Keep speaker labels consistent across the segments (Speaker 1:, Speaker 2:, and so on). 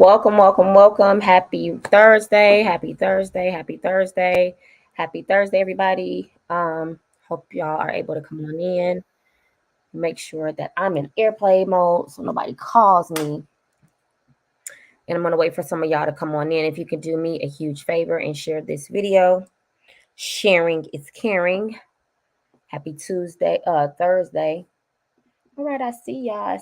Speaker 1: Welcome, welcome, welcome. Happy Thursday. Happy Thursday. Happy Thursday. Happy Thursday, everybody. Hope y'all are able to come on in. Make sure that I'm in airplane mode so nobody calls me. And I'm gonna wait for some of y'all to come on in. If you could do me a huge favor and share this video. Sharing is caring. Happy Thursday. All right, I see y'all.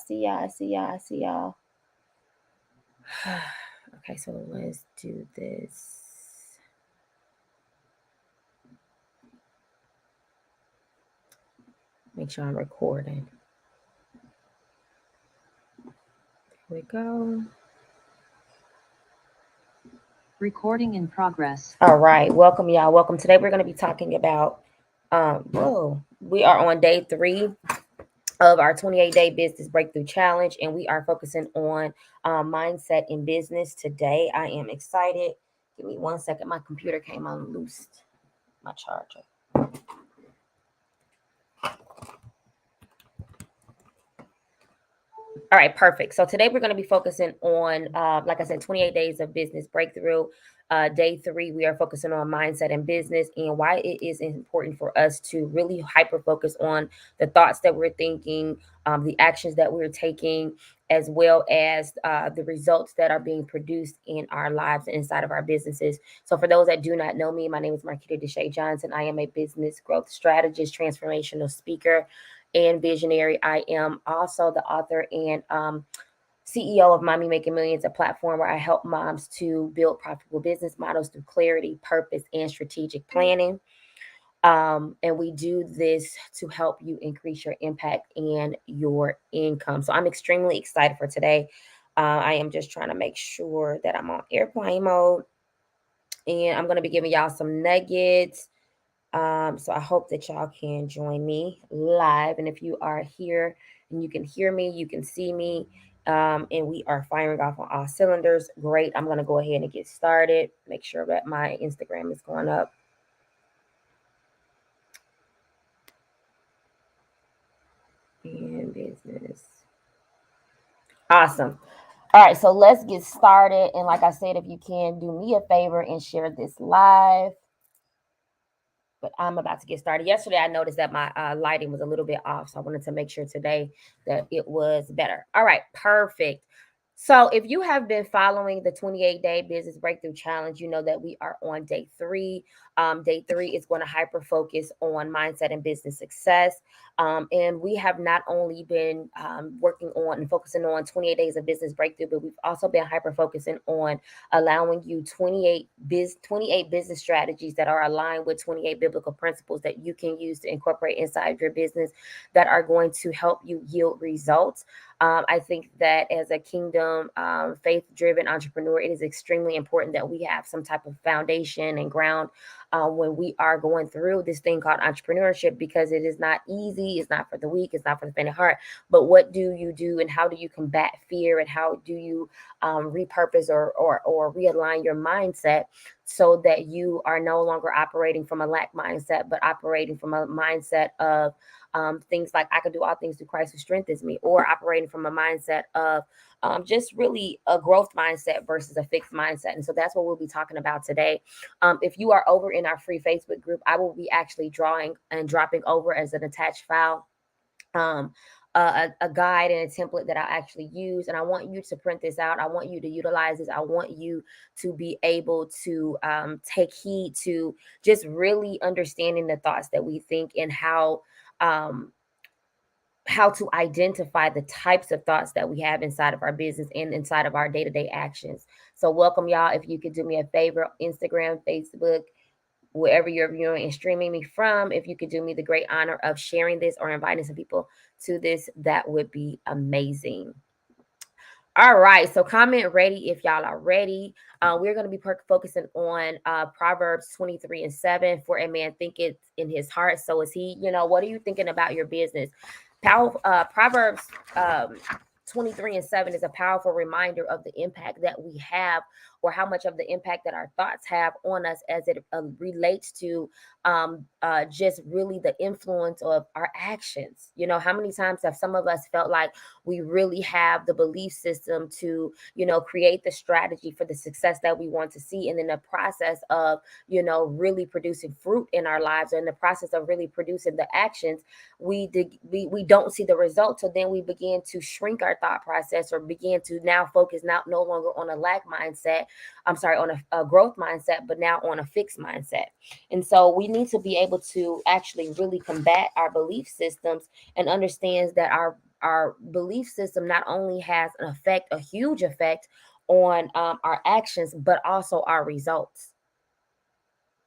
Speaker 1: Okay, so let's do this. Make sure I'm recording. Here we go.
Speaker 2: Recording in progress.
Speaker 1: All right, welcome y'all. Welcome. Today we're going to be talking about we are on day 3 of our 28-day business breakthrough challenge, and we are focusing on mindset in business today. I am excited. Give me 1 second. My computer came unloosed. My charger. All right, perfect. So today we're going to be focusing on, like I said, 28 days of business breakthrough. Day 3, we are focusing on mindset and business and why it is important for us to really hyper focus on the thoughts that we're thinking, the actions that we're taking, as well as the results that are being produced in our lives and inside of our businesses. So for those that do not know me, my name is Marquita Deshae Johnson. I am a business growth strategist, transformational speaker, and visionary. I am also the author and CEO of Mommy Making Millions, a platform where I help moms to build profitable business models through clarity, purpose, and strategic planning. And we do this to help you increase your impact and your income. So I'm extremely excited for today. I am just trying to make sure that I'm on airplane mode, and I'm going to be giving y'all some nuggets. So I hope that y'all can join me live. And if you are here and you can hear me, you can see me, and we are firing off on all cylinders. Great. I'm going to go ahead and get started. Make sure that my Instagram is going up. And business. Awesome. All right. So let's get started. And like I said, if you can do me a favor and share this live. But I'm about to get started. Yesterday, I noticed that my lighting was a little bit off, so I wanted to make sure today that it was better. All right, perfect. So if you have been following the 28-day business breakthrough challenge, you know that we are on day 3. Day 3 is going to hyper focus on mindset and business success. And we have not only been working on and focusing on 28 days of business breakthrough, but we've also been hyper focusing on allowing you 28 business strategies that are aligned with 28 biblical principles that you can use to incorporate inside your business that are going to help you yield results. I think that as a kingdom, faith-driven entrepreneur, it is extremely important that we have some type of foundation and ground when we are going through this thing called entrepreneurship, because it is not easy. It's not for the weak. It's not for the faint of heart. But what do you do, and how do you combat fear, and how do you repurpose or realign your mindset so that you are no longer operating from a lack mindset, but operating from a mindset of things like I can do all things through Christ who strengthens me, or operating from a mindset of just really a growth mindset versus a fixed mindset. And so that's what we'll be talking about today. If you are over in our free Facebook group, I will be actually drawing and dropping over as an attached file a guide and a template that I actually use. And I want you to print this out. I want you to utilize this. I want you to be able to take heed to just really understanding the thoughts that we think, and how to identify the types of thoughts that we have inside of our business and inside of our day-to-day actions. So welcome y'all. If you could do me a favor, Instagram, Facebook, wherever you're viewing and streaming me from, if you could do me the great honor of sharing this or inviting some people to this, that would be amazing. All right, so comment ready if y'all are ready. We're going to be focusing on Proverbs 23:7. For a man thinketh in his heart, so is he. What are you thinking about your business? Proverbs 23:7 is a powerful reminder of the impact that we have or how much of the impact that our thoughts have on us as it relates to just really the influence of our actions. How many times have some of us felt like we really have the belief system to, create the strategy for the success that we want to see. And in the process of, really producing fruit in our lives, or in the process of really producing the actions, we don't see the results. So then we begin to shrink our thought process, or begin to now focus no longer on a lack mindset. I'm sorry, on a growth mindset, but now on a fixed mindset. And so we need to be able to actually really combat our belief systems, and understands that our belief system not only has an effect, a huge effect on our actions, but also our results.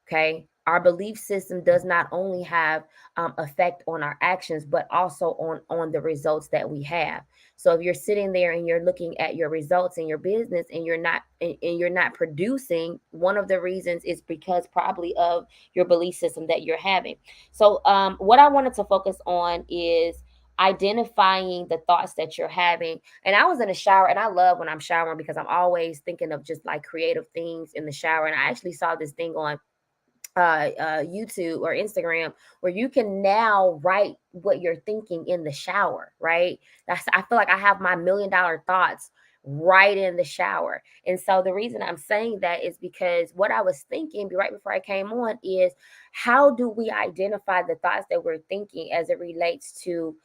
Speaker 1: Okay, our belief system does not only have effect on our actions, but also on the results that we have. So if you're sitting there and you're looking at your results in your business, and you're not producing, one of the reasons is because probably of your belief system that you're having. So what I wanted to focus on is identifying the thoughts that you're having. And I was in a shower, and I love when I'm showering, because I'm always thinking of just like creative things in the shower. And I actually saw this thing on YouTube or Instagram, where you can now write what you're thinking in the shower, right? I feel like I have my $1,000,000 thoughts right in the shower. And so the reason I'm saying that is because what I was thinking right before I came on is, how do we identify the thoughts that we're thinking as it relates to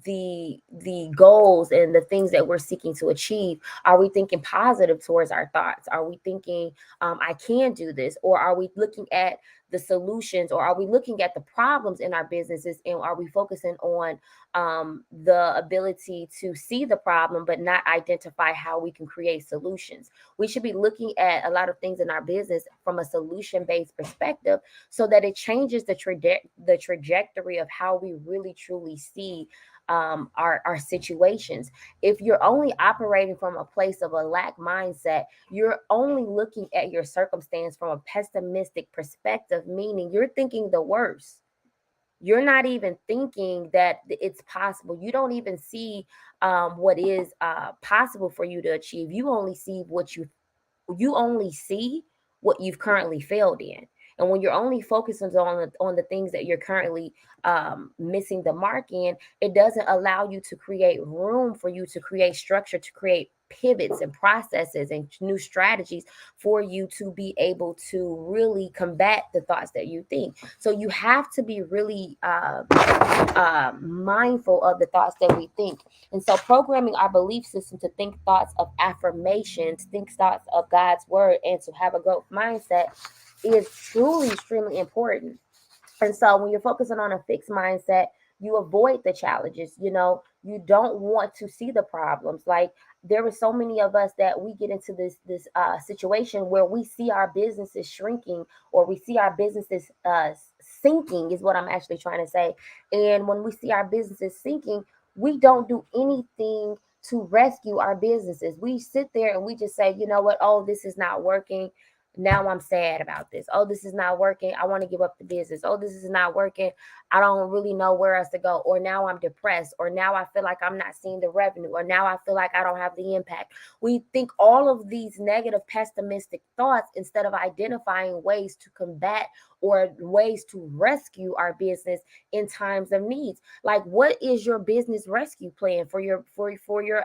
Speaker 1: the goals and the things that we're seeking to achieve? Are we thinking positive towards our thoughts? Are we thinking I can do this? Or are we looking at the solutions, or are we looking at the problems in our businesses, and are we focusing on the ability to see the problem but not identify how we can create solutions? We should be looking at a lot of things in our business from a solution based perspective, so that it changes the trajectory of how we really truly see our situations. If you're only operating from a place of a lack mindset, you're only looking at your circumstance from a pessimistic perspective, meaning you're thinking the worst. You're not even thinking that it's possible. You don't even see what is possible for you to achieve. You only see what you've currently failed in. And when you're only focusing on the things that you're currently missing the mark in, it doesn't allow you to create room for you to create structure, to create pivots and processes and new strategies for you to be able to really combat the thoughts that you think. So you have to be really mindful of the thoughts that we think. And so programming our belief system to think thoughts of affirmations, think thoughts of God's word, and to have a growth mindset is truly extremely important. And so when you're focusing on a fixed mindset, you avoid the challenges. You don't want to see the problems. Like, there were so many of us that we get into this situation where we see our businesses shrinking, or we see our businesses sinking, is what I'm actually trying to say. And when we see our businesses sinking, we don't do anything to rescue our businesses. We sit there and we just say, you know what? Oh, this is not working. Now I'm sad about this. Oh, this is not working. I want to give up the business. Oh, this is not working. I don't really know where else to go. Or now I'm depressed. Or now I feel like I'm not seeing the revenue. Or now I feel like I don't have the impact. We think all of these negative, pessimistic thoughts instead of identifying ways to combat or ways to rescue our business in times of needs. Like, what is your business rescue plan for for your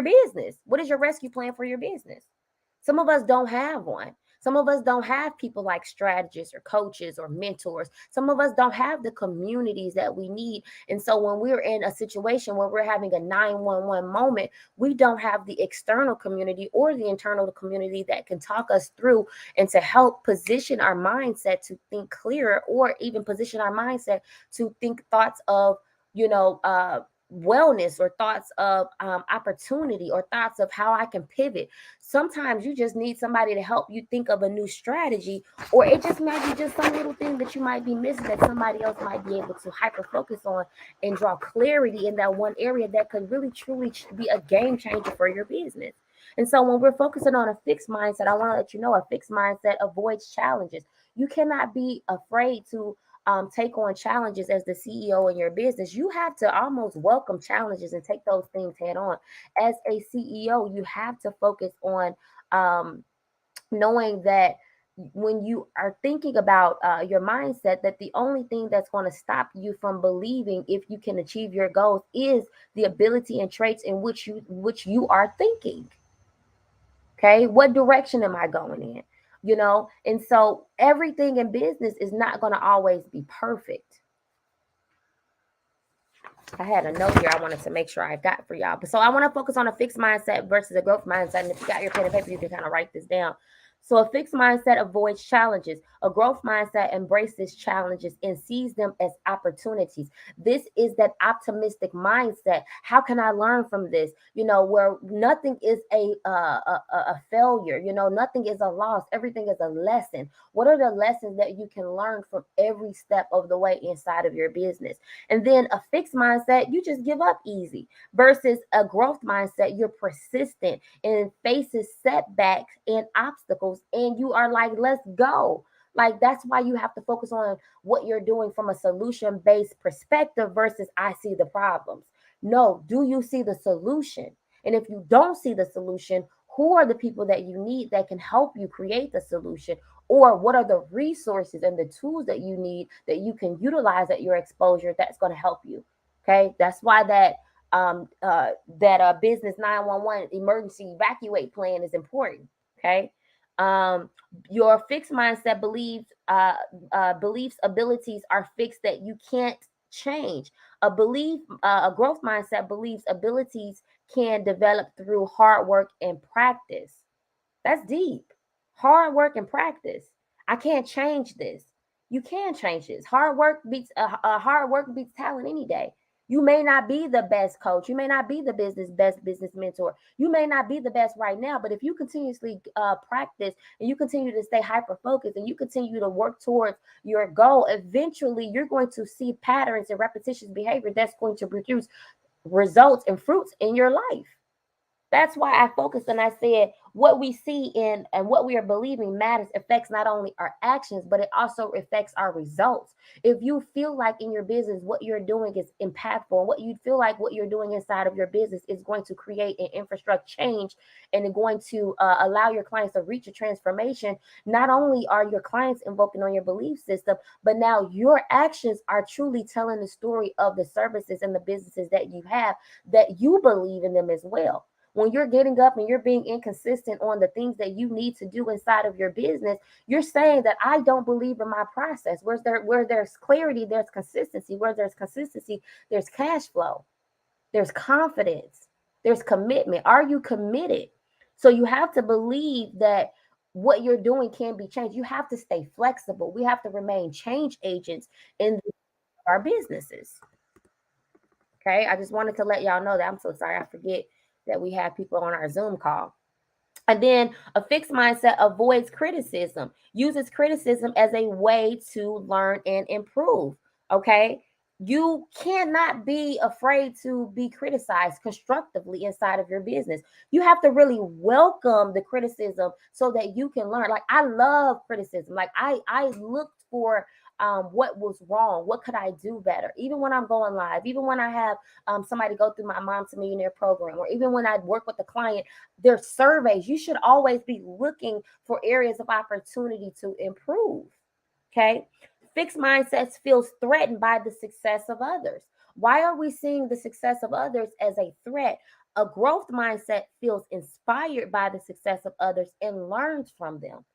Speaker 1: business? What is your rescue plan for your business? Some of us don't have one. Some of us don't have people like strategists or coaches or mentors. Some of us don't have the communities that we need. And so when we're in a situation where we're having a 911 moment, we don't have the external community or the internal community that can talk us through and to help position our mindset to think clearer, or even position our mindset to think thoughts of, you know, wellness, or thoughts of opportunity, or thoughts of how I can pivot. Sometimes you just need somebody to help you think of a new strategy, or it just might be just some little thing that you might be missing that somebody else might be able to hyper focus on and draw clarity in that one area that could really truly be a game changer for your business. And so when we're focusing on a fixed mindset, I want to let you know a fixed mindset avoids challenges. You cannot be afraid to take on challenges as the CEO in your business, you have to almost welcome challenges and take those things head on. As a CEO, you have to focus on um, knowing that when you are thinking about your mindset, that the only thing that's going to stop you from believing if you can achieve your goals is the ability and traits in which you are thinking. Okay, what direction am I going in? And so everything in business is not going to always be perfect. I had a note here I wanted to make sure I got for y'all. But so I want to focus on a fixed mindset versus a growth mindset. And if you got your pen and paper, you can kind of write this down. So a fixed mindset avoids challenges. A growth mindset embraces challenges and sees them as opportunities. This is that optimistic mindset. How can I learn from this? Where nothing is a failure. Nothing is a loss. Everything is a lesson. What are the lessons that you can learn from every step of the way inside of your business? And then a fixed mindset, you just give up easy, versus a growth mindset, you're persistent and faces setbacks and obstacles, and you are like, let's go. Like, that's why you have to focus on what you're doing from a solution based perspective versus I see the problems. No, do you see the solution? And if you don't see the solution, who are the people that you need that can help you create the solution? Or what are the resources and the tools that you need that you can utilize at your exposure that's going to help you? Okay, that's why that business 911 emergency evacuate plan is important. Okay, um, your fixed mindset beliefs abilities are fixed that you can't change. A growth mindset believes abilities can develop through hard work and practice. That's deep. Hard work and practice. I can't change this. You can change this. Hard work beats talent any day. You may not be the best coach. You may not be the best business mentor. You may not be the best right now, but if you continuously practice and you continue to stay hyper focused and you continue to work towards your goal, eventually you're going to see patterns and repetitious behavior that's going to produce results and fruits in your life. That's why I focused and I said what we see in and what we are believing matters affects not only our actions, but it also affects our results. If you feel like in your business what you're doing is impactful, what you feel like what you're doing inside of your business is going to create an infrastructure change and going to allow your clients to reach a transformation, not only are your clients invoking on your belief system, but now your actions are truly telling the story of the services and the businesses that you have, that you believe in them as well. When you're getting up and you're being inconsistent on the things that you need to do inside of your business, you're saying that I don't believe in my process. Where there's clarity, there's consistency. Where there's consistency, there's cash flow, there's confidence, there's commitment. Are you committed? So you have to believe that what you're doing can be changed. You have to stay flexible. We have to remain change agents in our businesses. Okay, I just wanted to let y'all know that. I'm so sorry, I forget that we have people on our Zoom call. And then a fixed mindset avoids criticism, uses criticism as a way to learn and improve. Okay. You cannot be afraid to be criticized constructively inside of your business. You have to really welcome the criticism so that you can learn. Like, I love criticism. Like, I looked for what was wrong, what could I do better, even when I'm going live, even when I have somebody go through my Mom to Millionaire program, or even when I work with a client, there's surveys. You should always be looking for areas of opportunity to improve. Okay. Fixed mindsets feels threatened by the success of others. Why are we seeing the success of others as a threat? A growth mindset feels inspired by the success of others and learns from them.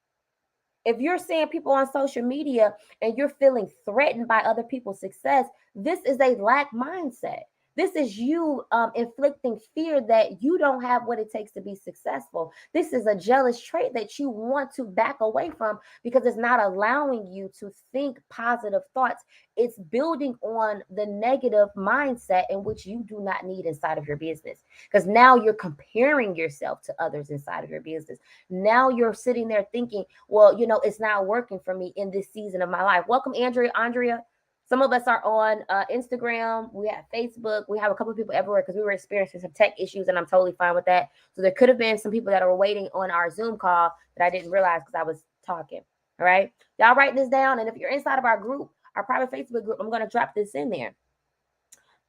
Speaker 1: If you're seeing people on social media and you're feeling threatened by other people's success, this is a lack mindset. This is you inflicting fear that you don't have what it takes to be successful. This is a jealous trait that you want to back away from because it's not allowing you to think positive thoughts. It's building on the negative mindset in which you do not need inside of your business, because now you're comparing yourself to others inside of your business. Now you're sitting there thinking, well, it's not working for me in this season of my life. Welcome, Andrea. Some of us are on Instagram. We have Facebook. We have a couple of people everywhere because we were experiencing some tech issues, and I'm totally fine with that. So there could have been some people that are waiting on our Zoom call that I didn't realize because I was talking. All right. Y'all write this down. And if you're inside of our group, our private Facebook group. I'm going to drop this in there.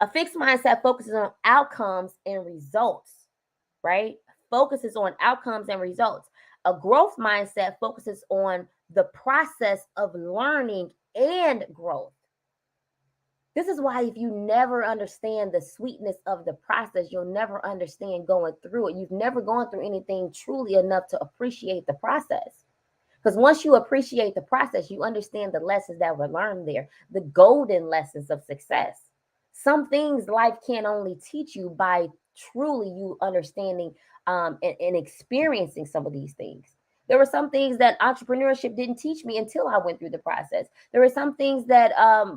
Speaker 1: A fixed mindset focuses on outcomes and results, right? Focuses on outcomes and results. A growth mindset focuses on the process of learning and growth. This is why if you never understand the sweetness of the process, you'll never understand going through it. You've never gone through anything truly enough to appreciate the process. Because once you appreciate the process, you understand the lessons that were learned there, the golden lessons of success. Some things life can only teach you by truly you understanding and experiencing some of these things. There were some things that entrepreneurship didn't teach me until I went through the process. There were some things that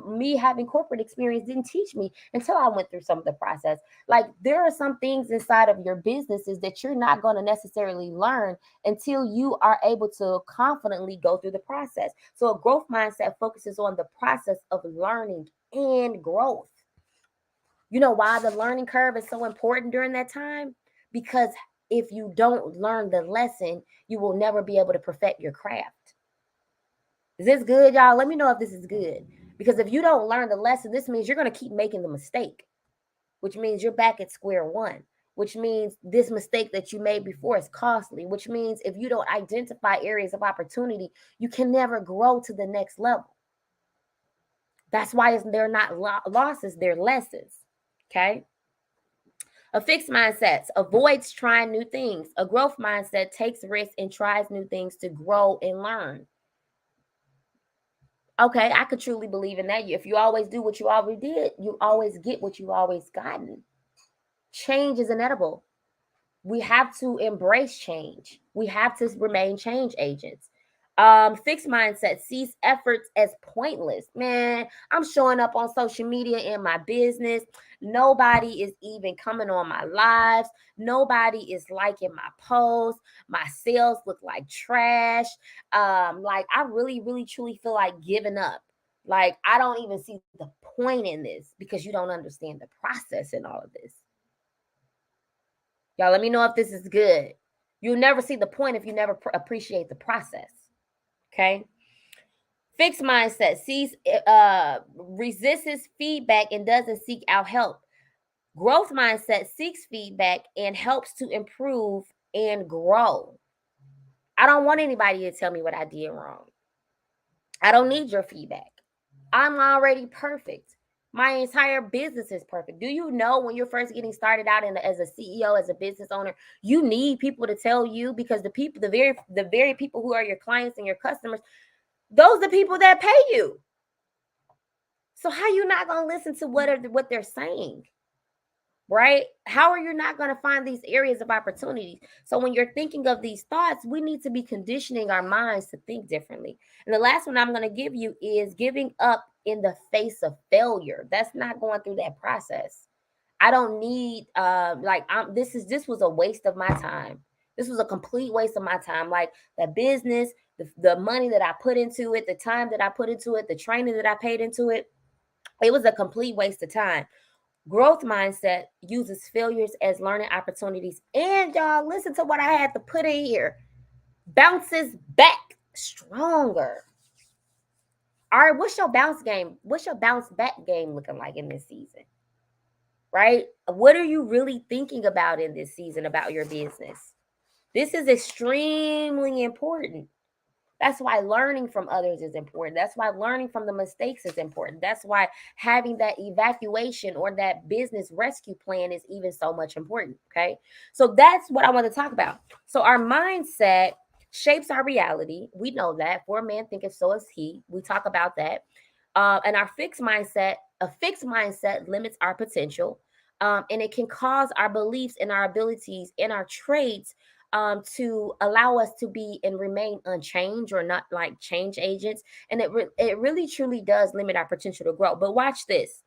Speaker 1: me having corporate experience didn't teach me until I went through some of the process. Like there are some things inside of your businesses that you're not going to necessarily learn until you are able to confidently go through the process. So a growth mindset focuses on the process of learning and growth. You know why the learning curve is so important during that time? Because if you don't learn the lesson, you will never be able to perfect your craft. Is this good, y'all? Let me know if this is good. Because if you don't learn the lesson, this means you're going to keep making the mistake, which means you're back at square one, which means this mistake that you made before is costly, which means if you don't identify areas of opportunity, you can never grow to the next level. That's why they're not losses, they're lessons. Okay. A fixed mindset avoids trying new things. A growth mindset takes risks and tries new things to grow and learn. Okay, I could truly believe in that. If you always do what you already did, you always get what you always gotten. Change is inevitable. We have to embrace change. We have to remain change agents. Fixed mindset sees efforts as pointless. Man, I'm showing up on social media in my business. Nobody is even coming on my lives. Nobody is liking my posts. My sales look like trash. Like I really, really, truly feel like giving up. Like I don't even see the point in this because you don't understand the process in all of this. Y'all, let me know if this is good. You'll never see the point if you never appreciate the process. Okay. Fixed mindset resists feedback and doesn't seek out help. Growth mindset seeks feedback and helps to improve and grow. I don't want anybody to tell me what I did wrong. I don't need your feedback. I'm already perfect. My entire business is perfect. Do you know when you're first getting started out as a CEO, as a business owner, you need people to tell you because the very people who are your clients and your customers, those are the people that pay you. So how are you not going to listen to what they're saying? Right? How are you not going to find these areas of opportunities? So when you're thinking of these thoughts, we need to be conditioning our minds to think differently. And the last one I'm going to give you is giving up in the face of failure. That's not going through that process. I don't need this was a waste of my time. This was a complete waste of my time. Like the business, the money that I put into it, the time that I put into it, the training that I paid into it, it was a complete waste of time. Growth mindset uses failures as learning opportunities. And y'all, listen to what I had to put in here. Bounces back stronger. All right, what's your bounce game? What's your bounce back game looking like in this season? Right? What are you really thinking about in this season about your business? This is extremely important. That's why learning from others is important. That's why learning from the mistakes is important. That's why having that evacuation or that business rescue plan is even so much important. Okay. So that's what I want to talk about. So our mindset shapes our reality. We know that. For a man thinketh, so is he. We talk about that. And a fixed mindset limits our potential. And it can cause our beliefs and our abilities and our traits to allow us to be and remain unchanged or not like change agents. And it really truly does limit our potential to grow. But watch this.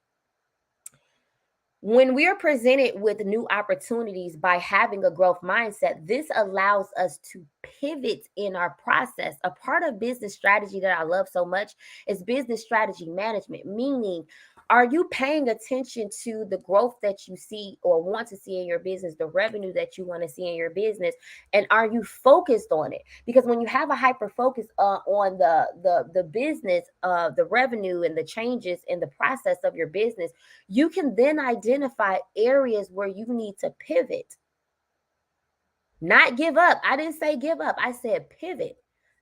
Speaker 1: When we are presented with new opportunities by having a growth mindset, this allows us to pivot in our process. A part of business strategy that I love so much is business strategy management, meaning Are you paying attention to the growth that you see or want to see in your business, the revenue that you want to see in your business, and are you focused on it? Because when you have a hyper focus on the business, the revenue and the changes in the process of your business, you can then identify areas where you need to pivot. Not give up. I didn't say give up. I said pivot.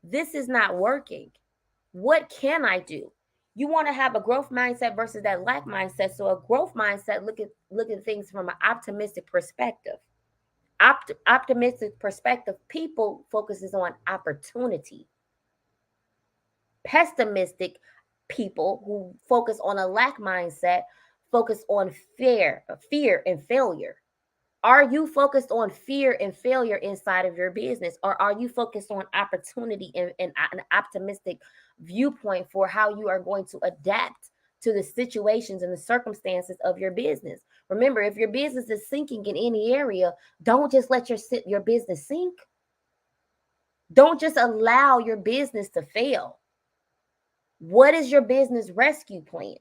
Speaker 1: This is not working. What can I do? You want to have a growth mindset versus that lack mindset. So a growth mindset, look at things from an optimistic perspective. Optimistic perspective, people focuses on opportunity. Pessimistic people who focus on a lack mindset focus on fear and failure. Are you focused on fear and failure inside of your business, or are you focused on opportunity and an optimistic viewpoint for how you are going to adapt to the situations and the circumstances of your business? Remember, if your business is sinking in any area, don't just let your business sink. Don't just allow your business to fail. What is your business rescue plan?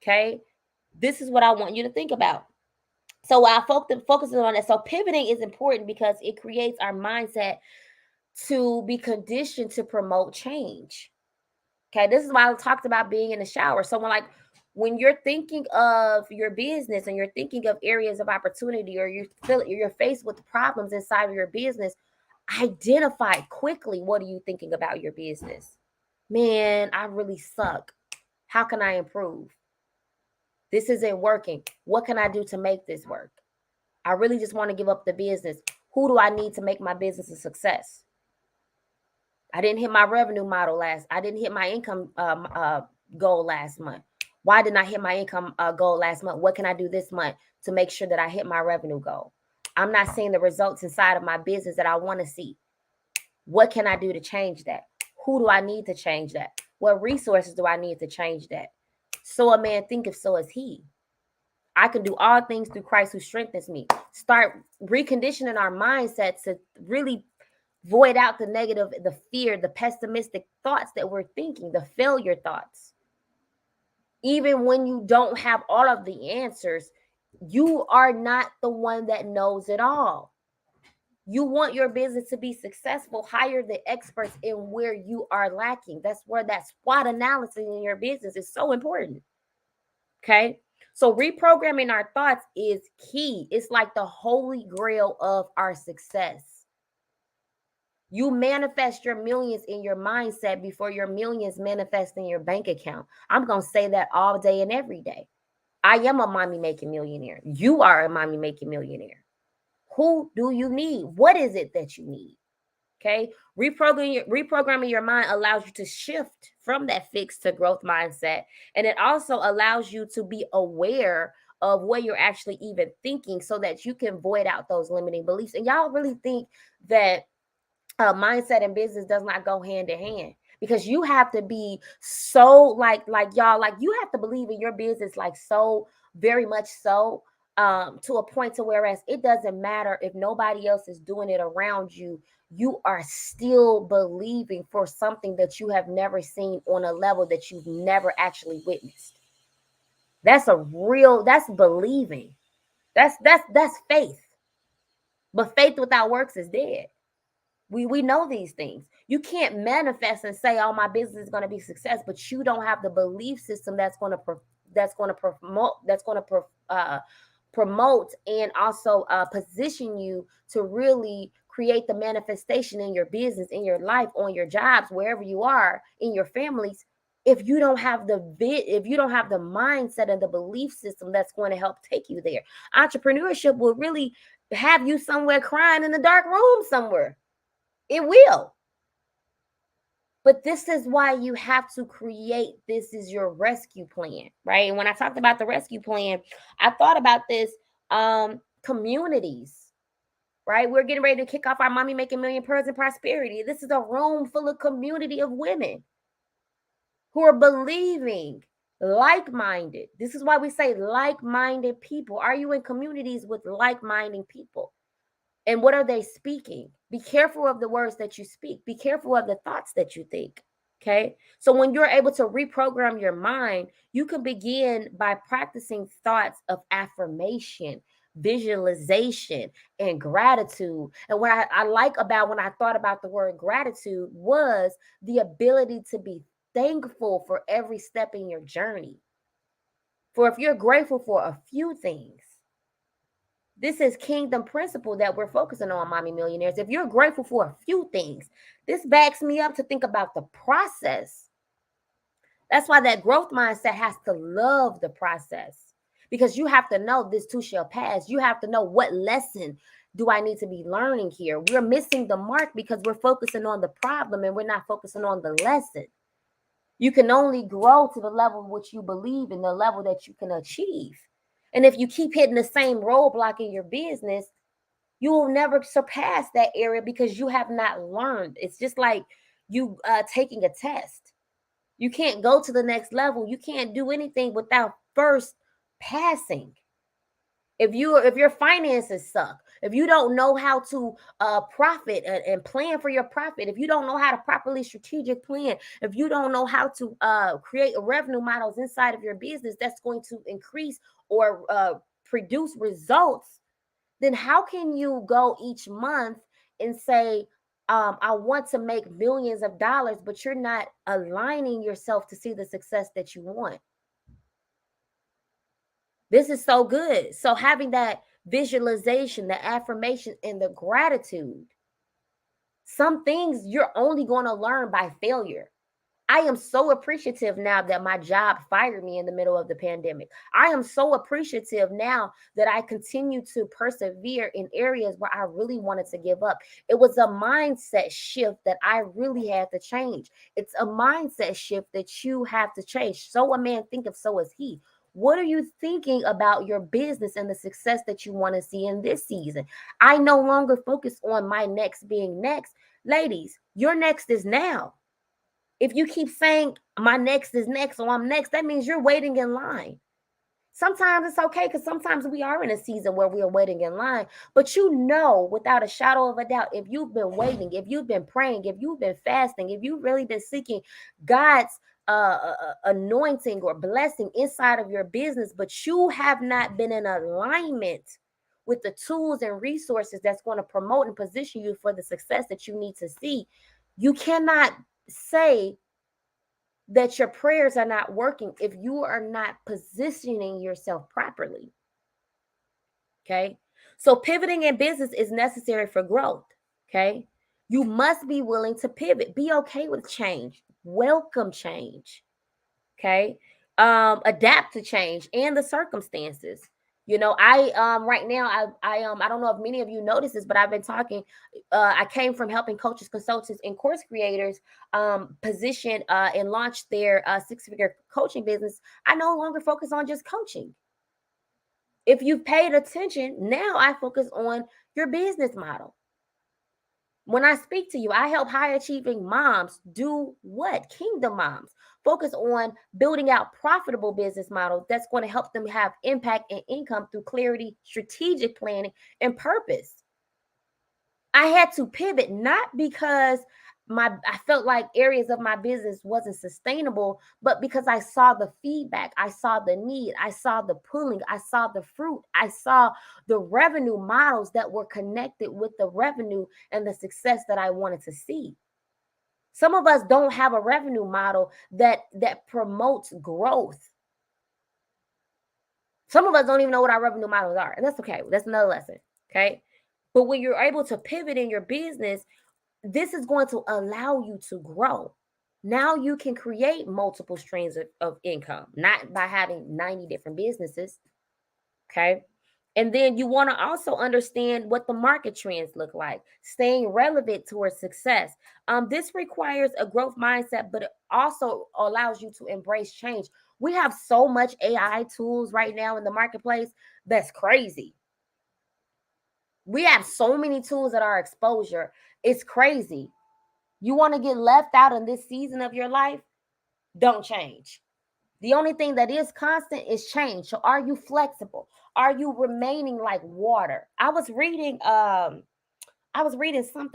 Speaker 1: Okay, this is what I want you to think about. So while focusing on it, so pivoting is important because it creates our mindset to be conditioned to promote change. Okay, this is why I talked about being in the shower. So when you're thinking of your business and you're thinking of areas of opportunity, or you're faced with problems inside of your business, identify quickly, what are you thinking about your business? Man, I really suck. How can I improve? This isn't working. What can I do to make this work? I really just want to give up the business. Who do I need to make my business a success? I didn't hit my revenue model I didn't hit my income goal last month. Why didn't I hit my income goal last month? What can I do this month to make sure that I hit my revenue goal? I'm not seeing the results inside of my business that I want to see. What can I do to change that? Who do I need to change that? What resources do I need to change that? So a man thinketh, so is he. I can do all things through Christ who strengthens me. Start reconditioning our mindset to really void out the negative, the fear, the pessimistic thoughts that we're thinking, the failure thoughts. Even when you don't have all of the answers, you are not the one that knows it all. You want your business to be successful, hire the experts in where you are lacking. That's where that SWOT analysis in your business is so important. Okay. So reprogramming our thoughts is key. It's like the holy grail of our success. You manifest your millions in your mindset before your millions manifest in your bank account. I'm going to say that all day and every day. I am a mommy making millionaire. You are a mommy making millionaire. Who do you need? What is it that you need? Okay. Reprogramming your mind allows you to shift from that fixed to growth mindset. And it also allows you to be aware of what you're actually even thinking so that you can void out those limiting beliefs. And y'all really think that mindset and business does not go hand in hand, because you have to be so y'all, like you have to believe in your business like so very much so, to a point to whereas it doesn't matter if nobody else is doing it around you. You are still believing for something that you have never seen on a level that you've never actually witnessed. That's believing. That's faith. But faith without works is dead. We know these things. You can't manifest and say, "Oh, my business is going to be success," but you don't have the belief system that's going to promote and also position you to really create the manifestation in your business, in your life, on your jobs, wherever you are, in your families. If you don't have the mindset and the belief system that's going to help take you there, entrepreneurship will really have you somewhere crying in a dark room somewhere. It will. But this is why you have to create, this is your rescue plan, right? And when I talked about the rescue plan, I thought about this communities, right? We're getting ready to kick off our Mommy Making Million Pearls and Prosperity. This is a room full of community of women who are believing, like-minded. This is why we say like-minded people. Are you in communities with like-minded people? And what are they speaking? Be careful of the words that you speak. Be careful of the thoughts that you think. Okay. So when you're able to reprogram your mind, you can begin by practicing thoughts of affirmation, visualization, and gratitude. And what I like about when I thought about the word gratitude was the ability to be thankful for every step in your journey. For if you're grateful for a few things, this is kingdom principle that we're focusing on, mommy millionaires. If you're grateful for a few things, this backs me up to think about the process. That's why that growth mindset has to love the process, because you have to know this too shall pass. You have to know, what lesson do I need to be learning here? We're missing the mark because we're focusing on the problem and we're not focusing on the lesson. You can only grow to the level which you believe in, the level that you can achieve. And if you keep hitting the same roadblock in your business, you will never surpass that area because you have not learned. It's just like you taking a test. You can't go to the next level. You can't do anything without first passing. If your finances suck, if you don't know how to profit and plan for your profit, if you don't know how to properly strategic plan, if you don't know how to create revenue models inside of your business that's going to increase or produce results, then how can you go each month and say, I want to make millions of dollars, but you're not aligning yourself to see the success that you want? This is so good. So having that visualization, the affirmation, and the gratitude. Some things you're only going to learn by failure. I am so appreciative now that my job fired me in the middle of the pandemic. I am so appreciative now that I continue to persevere in areas where I really wanted to give up. It was a mindset shift that I really had to change. It's a mindset shift that you have to change. So a man thinketh, so is he. What are you thinking about your business and the success that you want to see in this season? I no longer focus on my next being next. Ladies, your next is now. If you keep saying my next is next or I'm next, that means you're waiting in line. Sometimes it's okay because sometimes we are in a season where we are waiting in line. But you know, without a shadow of a doubt, if you've been waiting, if you've been praying, if you've been fasting, if you've really been seeking God's anointing or blessing inside of your business, but you have not been in alignment with the tools and resources that's going to promote and position you for the success that you need to see, you cannot say that your prayers are not working if you are not positioning yourself properly. Okay. So pivoting in business is necessary for growth. Okay. You must be willing to pivot. Be okay with change. Welcome change. Okay. Adapt to change and the circumstances. You know, I right now I don't know if many of you notice this, but I've been talking. I came from helping coaches, consultants, and course creators position and launch their six-figure coaching business. I no longer focus on just coaching. If you've paid attention, now I focus on your business model. When I speak to you, I help high achieving moms do what? Kingdom moms. Focus on building out profitable business models that's going to help them have impact and income through clarity, strategic planning, and purpose. I had to pivot not because I felt like areas of my business wasn't sustainable, but because I saw the feedback, I saw the need, I saw the pulling, I saw the fruit, I saw the revenue models that were connected with the revenue and the success that I wanted to see. Some of us don't have a revenue model that promotes growth. Some of us don't even know what our revenue models are, and that's okay. That's another lesson. Okay. But when you're able to pivot in your business, this is going to allow you to grow. Now you can create multiple streams of income, not by having 90 different businesses. Okay. And then you want to also understand what the market trends look like, staying relevant towards success. This requires a growth mindset, but it also allows you to embrace change. We have so much AI tools right now in the marketplace that's crazy. We have so many tools at our exposure. It's crazy. You want to get left out in this season of your life? Don't change. The only thing that is constant is change. So are you flexible? Are you remaining like water? I was reading something,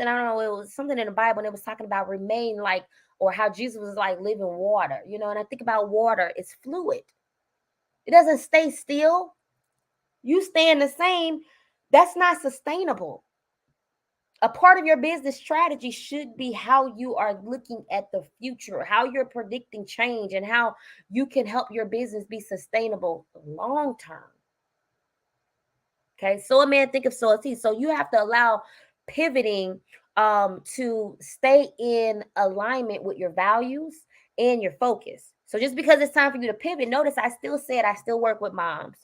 Speaker 1: I don't know, it was something in the Bible and it was talking about remain like or how Jesus was like living water, you know, and I think about water, it's fluid. It doesn't stay still. You staying the same, that's not sustainable. A part of your business strategy should be how you are looking at the future, how you're predicting change, and how you can help your business be sustainable long term. Okay, so a man think of so is he. So you have to allow pivoting to stay in alignment with your values and your focus. So just because it's time for you to pivot, notice I still said I still work with moms.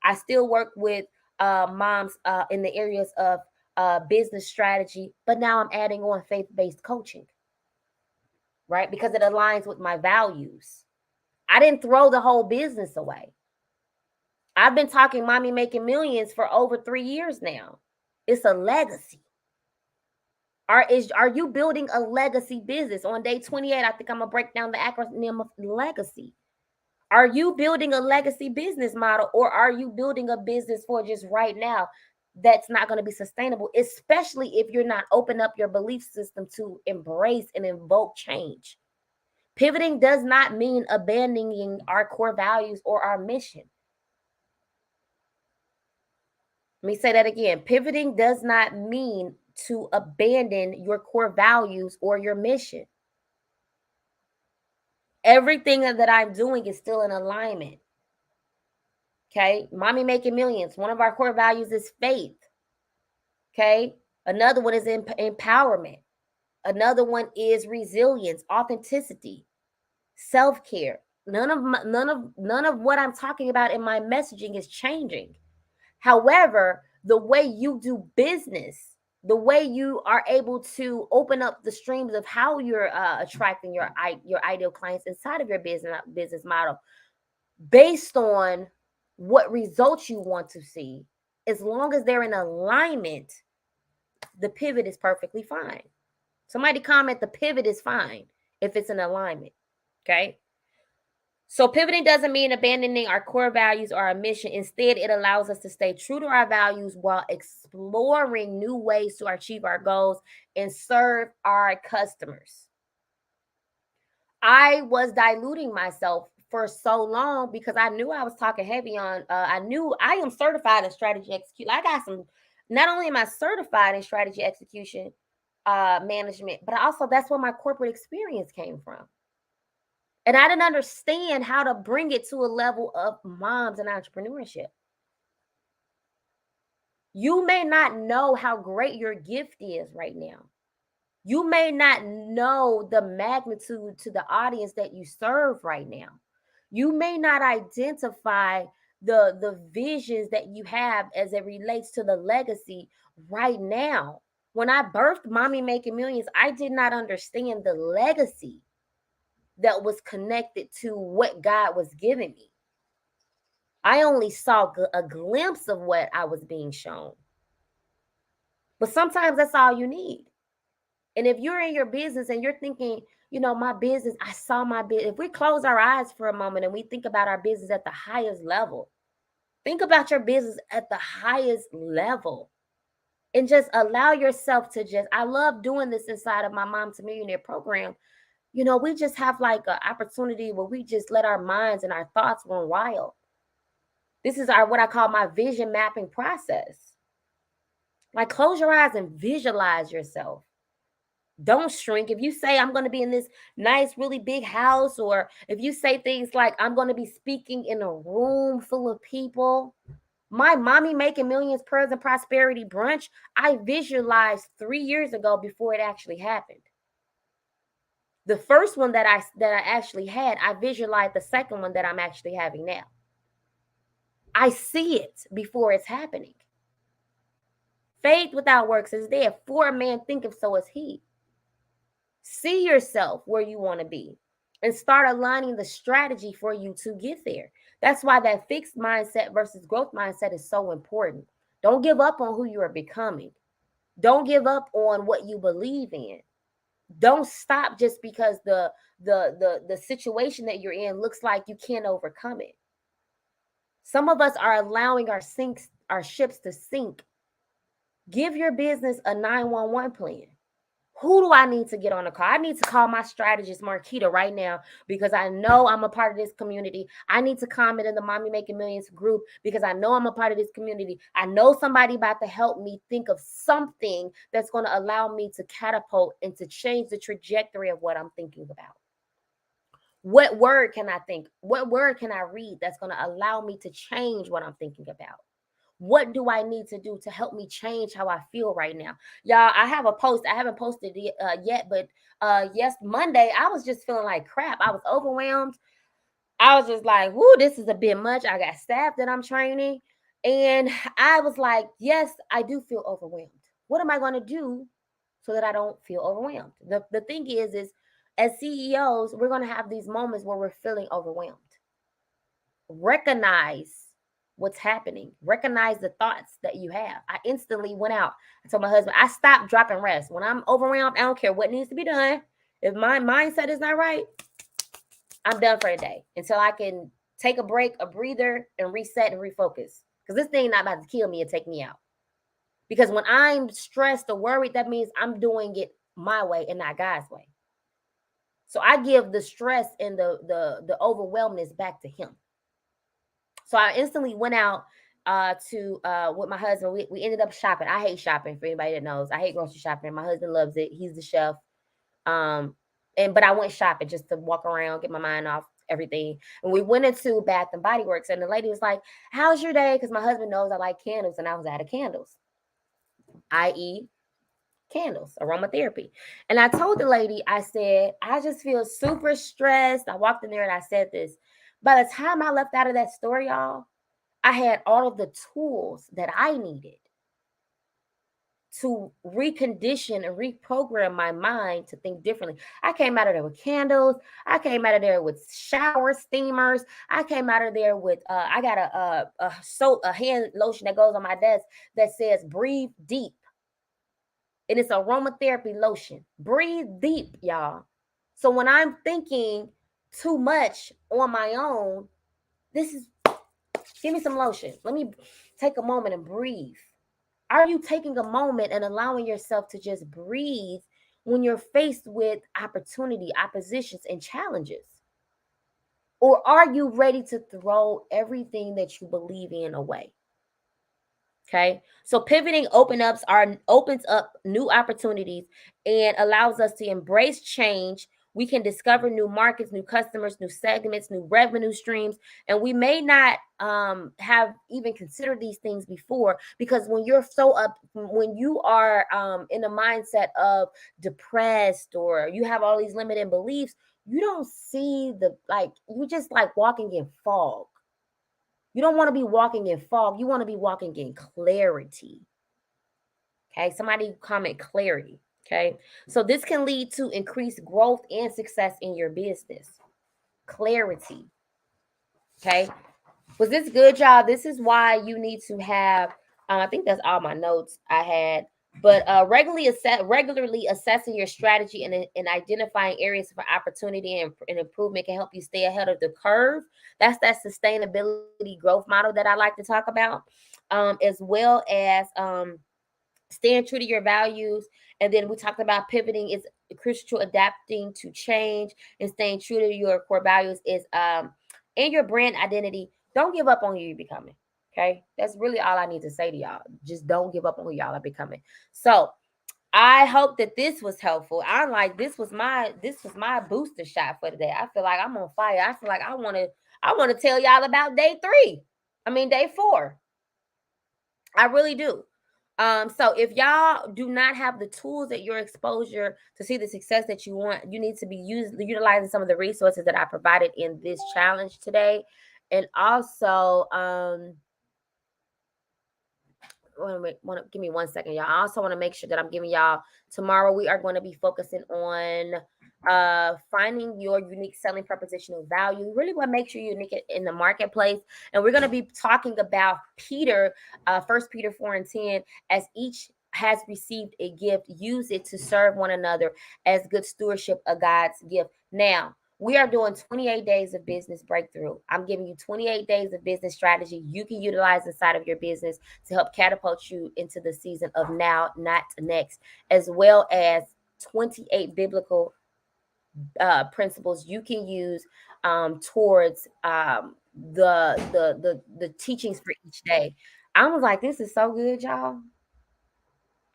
Speaker 1: I still work with moms in the areas of business strategy, but now I'm adding on faith-based coaching, right? Because it aligns with my values. I didn't throw the whole business away. I've been talking Mommy Making Millions for over 3 years now. It's a legacy. Are you building a legacy business? On day 28, I think I'm gonna break down the acronym of legacy. Are you building a legacy business model, or are you building a business for just right now that's not going to be sustainable, especially if you're not open up your belief system to embrace and invoke change? Pivoting does not mean abandoning our core values or our mission. Let me say that again. Pivoting does not mean to abandon your core values or your mission. Everything that I'm doing is still in alignment. Okay. Mommy Making Millions. One of our core values is faith. Okay. Another one is empowerment. Another one is resilience, authenticity, self-care. None of what I'm talking about in my messaging is changing. However, the way you do business, the way you are able to open up the streams of how you're attracting your ideal clients inside of your business model, based on what results you want to see, as long as they're in alignment, the pivot is perfectly fine. Somebody comment the pivot is fine if it's in alignment. Okay. So pivoting doesn't mean abandoning our core values or our mission. Instead, it allows us to stay true to our values while exploring new ways to achieve our goals and serve our customers. I was diluting myself for so long because I knew I was talking heavy on. I knew I am certified in strategy execution. I got some. Not only am I certified in strategy execution management, but also that's where my corporate experience came from. And I didn't understand how to bring it to a level of moms and entrepreneurship. You may not know how great your gift is right now. You may not know the magnitude to the audience that you serve right now. You may not identify the visions that you have as it relates to the legacy right now. When I birthed Mommy Making Millions, I did not understand the legacy that was connected to what God was giving me. I only saw a glimpse of what I was being shown. But sometimes that's all you need. And if you're in your business and you're thinking, you know, my business, I saw my business. If we close our eyes for a moment and we think about our business at the highest level, think about your business at the highest level and just allow yourself to just, I love doing this inside of my Mom to Millionaire program. You know, we just have like an opportunity where we just let our minds and our thoughts run wild. This is what I call my vision mapping process. Like close your eyes and visualize yourself. Don't shrink. If you say I'm going to be in this nice, really big house, or if you say things like I'm going to be speaking in a room full of people, my Mommy Making Millions Pearls and Prosperity brunch, I visualized 3 years ago before it actually happened. The first one that I actually had, I visualized the second one that I'm actually having now. I see it before it's happening. Faith without works is dead. For a man thinketh, so is he. See yourself where you want to be and start aligning the strategy for you to get there. That's why that fixed mindset versus growth mindset is so important. Don't give up on who you are becoming. Don't give up on what you believe in. Don't stop just because the situation that you're in looks like you can't overcome it. Some of us are allowing our ships to sink. Give your business a 911 plan. Who do I need to get on the call? I need to call my strategist, Marquita, right now because I know I'm a part of this community. I need to comment in the Mommy Making Millions group because I know I'm a part of this community. I know somebody about to help me think of something that's going to allow me to catapult and to change the trajectory of what I'm thinking about. What word can I think? What word can I read that's going to allow me to change what I'm thinking about? What do I need to do to help me change how I feel right now? Y'all, I have a post. I haven't posted it yet, but yes, Monday, I was just feeling like crap. I was overwhelmed. I was just like, whoo, this is a bit much. I got staff that I'm training. And I was like, yes, I do feel overwhelmed. What am I going to do so that I don't feel overwhelmed? The thing is as CEOs, we're going to have these moments where we're feeling overwhelmed. Recognize what's happening. Recognize the thoughts that you have. I instantly went out. I told my husband, I stopped dropping rest. When I'm overwhelmed, I don't care what needs to be done. If my mindset is not right, I'm done for a day until I can take a break, a breather, and reset and refocus. Because this thing not about to kill me and take me out. Because when I'm stressed or worried, that means I'm doing it my way and not God's way. So I give the stress and the overwhelmness back to him. So I instantly went out to with my husband. We ended up shopping. I hate shopping for anybody that knows. I hate grocery shopping. My husband loves it. He's the chef. Um, but I went shopping just to walk around, get my mind off everything. And we went into Bath and Body Works, and the lady was like, "How's your day?" Because my husband knows I like candles, and I was out of candles, i.e., candles, aromatherapy. And I told the lady, I said, I just feel super stressed. I walked in there and I said this. By the time I left out of that store, y'all, I had all of the tools that I needed to recondition and reprogram my mind to think differently. I came out of there with candles. I came out of there with shower steamers. I came out of there with I got a hand lotion that goes on my desk that says "Breathe Deep," and it's aromatherapy lotion. Breathe deep, y'all. So when I'm thinking too much on my own, this is give me some lotion. Let me take a moment and breathe. Are you taking a moment and allowing yourself to just breathe when you're faced with opportunity, oppositions, and challenges? Or are you ready to throw everything that you believe in away? Okay. So pivoting opens up new opportunities and allows us to embrace change. We can discover new markets, new customers, new segments, new revenue streams. And we may not have even considered these things before because when you are in a mindset of depressed or you have all these limiting beliefs, you don't see you just like walking in fog. You don't want to be walking in fog. You want to be walking in clarity. Okay. Somebody comment clarity. Okay. So this can lead to increased growth and success in your business. Clarity. Okay. Was this good, y'all? This is why you need to have, I think that's all my notes I had. But regularly assessing your strategy and identifying areas for opportunity and improvement can help you stay ahead of the curve. That's that sustainability growth model that I like to talk about, as well as staying true to your values. And then we talked about pivoting is crucial to adapting to change, and staying true to your core values is and your brand identity. Don't give up on who you're becoming. Okay. That's really all I need to say to y'all. Just don't give up on who y'all are becoming. So I hope that this was helpful. I'm like, this was my booster shot for today. I feel like I'm on fire. I feel like I want to tell y'all about day 3. I mean day 4. I really do. So if y'all do not have the tools at your exposure to see the success that you want, you need to be utilizing some of the resources that I provided in this challenge today. And also, want to give me 1 second, y'all. I also want to make sure that I'm giving y'all tomorrow. We are going to be focusing on finding your unique selling proposition of value. You really want to make sure you're unique in the marketplace. And we're going to be talking about Peter, 1 Peter 4:10, as each has received a gift, use it to serve one another as good stewardship of God's gift. Now, we are doing 28 days of business breakthrough. I'm giving you 28 days of business strategy you can utilize inside of your business to help catapult you into the season of now, not next, as well as 28 biblical principles you can use towards the teachings for each day. I was like, this is so good, y'all.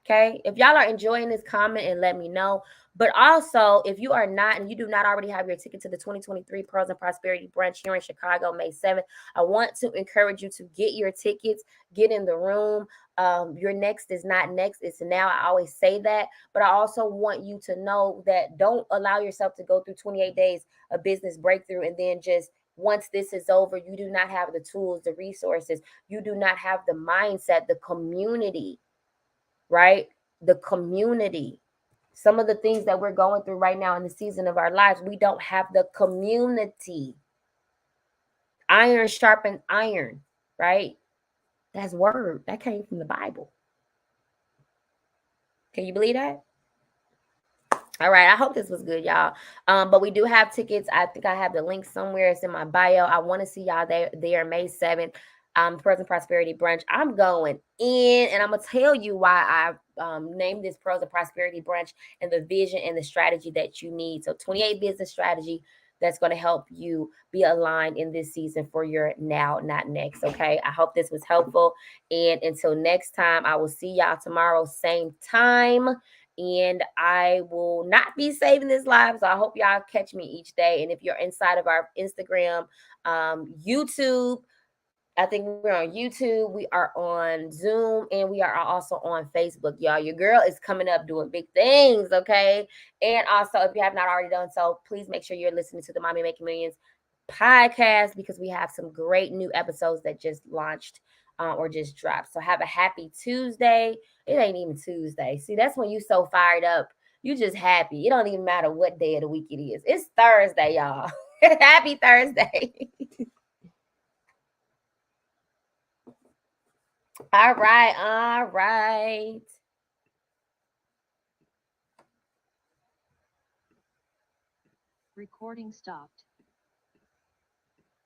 Speaker 1: Okay. If y'all are enjoying this, comment and let me know. But also, if you are not and you do not already have your ticket to the 2023 Pearls and Prosperity Brunch here in Chicago, May 7th, I want to encourage you to get your tickets, get in the room. Your next is not next, it's now. I always say that. But I also want you to know that don't allow yourself to go through 28 days of business breakthrough and then just once this is over, you do not have the tools, the resources, you do not have the mindset, the community, right? The community. Some of the things that we're going through right now in the season of our lives, we don't have the community. Iron sharpens iron, right? That's word. That came from the Bible. Can you believe that? All right. I hope this was good, y'all. But we do have tickets. I think I have the link somewhere. It's in my bio. I want to see y'all there May 7th. Pearls and Prosperity Brunch. I'm going in, and I'm gonna tell you why I named this Pearls and Prosperity Brunch and the vision and the strategy that you need. So 28 business strategy that's going to help you be aligned in this season for your now, not next. Okay. I hope this was helpful. And until next time, I will see y'all tomorrow, same time. And I will not be saving this live. So I hope y'all catch me each day. And if you're inside of our Instagram, YouTube, I think we're on YouTube, we are on Zoom, and we are also on Facebook, y'all. Your girl is coming up doing big things, okay? And also, if you have not already done so, please make sure you're listening to the Mommy Making Millions podcast because we have some great new episodes that just launched or just dropped. So have a happy Tuesday. It ain't even Tuesday. See, that's when you so fired up. You just happy. It don't even matter what day of the week it is. It's Thursday, y'all. Happy Thursday. All right, all right.
Speaker 2: Recording stopped.